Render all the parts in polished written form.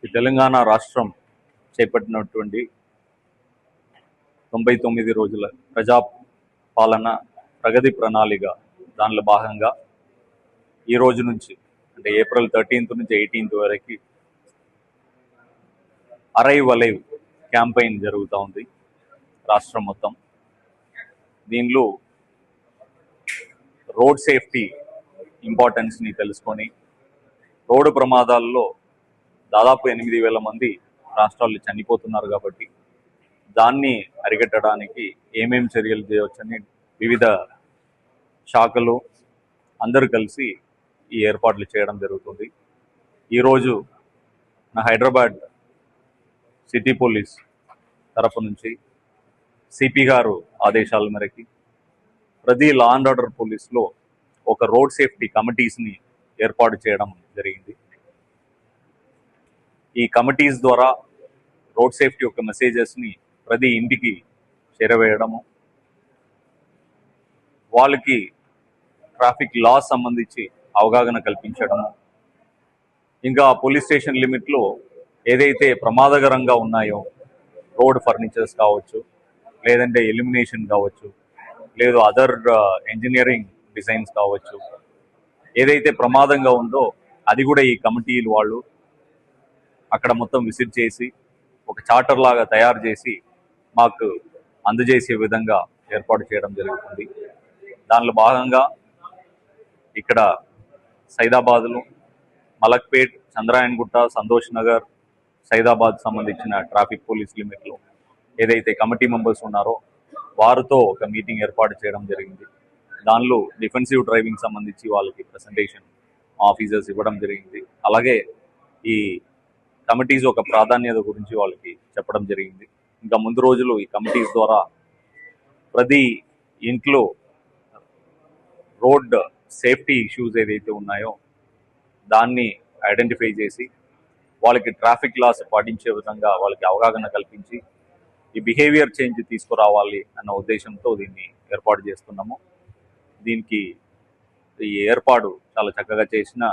ఈ తెలంగాణ రాష్ట్రం చేపట్టినటువంటి 99 రోజుల ప్రజా పాలన ప్రగతి ప్రణాళిక దానిలో భాగంగా ఈ రోజు నుంచి అంటే ఏప్రిల్ 13th నుంచి 18th వరకు అరైవ్ అలైవ్ క్యాంపెయిన్ జరుగుతూ ఉంది రాష్ట్రం మొత్తం. దీనిలో రోడ్ సేఫ్టీ ఇంపార్టెన్స్ని తెలుసుకొని రోడ్డు ప్రమాదాల్లో దాదాపు 8,000 మంది రాష్ట్రాల్లో చనిపోతున్నారు కాబట్టి దాన్ని అరికట్టడానికి ఏమేం చర్యలు చేయవచ్చని వివిధ శాఖలు అందరూ కలిసి ఈ ఏర్పాట్లు చేయడం జరుగుతుంది. ఈరోజు నా హైదరాబాద్ సిటీ పోలీస్ తరఫు నుంచి సిపి గారు ఆదేశాల మేరకి ప్రతి లా అండ్ ఆర్డర్ పోలీస్లో ఒక రోడ్ సేఫ్టీ కమిటీస్ని ఏర్పాటు చేయడం జరిగింది. ఈ కమిటీస్ ద్వారా రోడ్ సేఫ్టీ యొక్క మెసేజెస్ని ప్రతి ఇంటికి చేరవేయడము, వాళ్ళకి ట్రాఫిక్ లాస్ సంబంధించి అవగాహన కల్పించడము, ఇంకా పోలీస్ స్టేషన్ లిమిట్లో ఏదైతే ప్రమాదకరంగా ఉన్నాయో రోడ్ ఫర్నిచర్స్ కావచ్చు, లేదంటే ఎలిమినేషన్ కావచ్చు, లేదు అదర్ ఇంజనీరింగ్ డిజైన్స్ కావచ్చు, ఏదైతే ప్రమాదంగా ఉందో అది కూడా ఈ కమిటీలు వాళ్ళు అక్కడ మొత్తం విజిట్ చేసి ఒక చార్టర్ లాగా తయారు చేసి మాకు అందజేసే విధంగా ఏర్పాటు చేయడం జరుగుతుంది. దానిలో భాగంగా ఇక్కడ సైదాబాద్లో మలక్పేట్, చంద్రాయన్గుట్ట, సంతోష్ నగర్, సైదాబాద్ సంబంధించిన ట్రాఫిక్ పోలీస్ లిమిట్లో ఏదైతే కమిటీ మెంబర్స్ ఉన్నారో వారితో ఒక మీటింగ్ ఏర్పాటు చేయడం జరిగింది. దానిలో డిఫెన్సివ్ డ్రైవింగ్ సంబంధించి వాళ్ళకి ప్రెజెంటేషన్ ఆఫీసర్స్ ఇవ్వడం జరిగింది. అలాగే ఈ కమిటీస్ ఒక ప్రాధాన్యత గురించి వాళ్ళకి చెప్పడం జరిగింది. ఇంకా ముందు రోజులు ఈ కమిటీస్ ద్వారా ప్రతి ఇంట్లో రోడ్ సేఫ్టీ ఇష్యూస్ ఏదైతే ఉన్నాయో దాన్ని ఐడెంటిఫై చేసి వాళ్ళకి ట్రాఫిక్ లాస్ పాటించే విధంగా వాళ్ళకి అవగాహన కల్పించి ఈ బిహేవియర్ చేంజ్ తీసుకురావాలి అన్న ఉద్దేశంతో దీన్ని ఏర్పాటు చేస్తున్నాము. దీనికి ఈ ఏర్పాటు చాలా చక్కగా చేసిన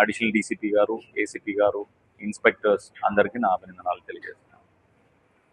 అడిషనల్ డీసీపీ గారు, ఏసీపీ గారు, ఇన్స్పెక్టర్స్ అందరికీ నా అభినందనలు తెలియజేస్తాను.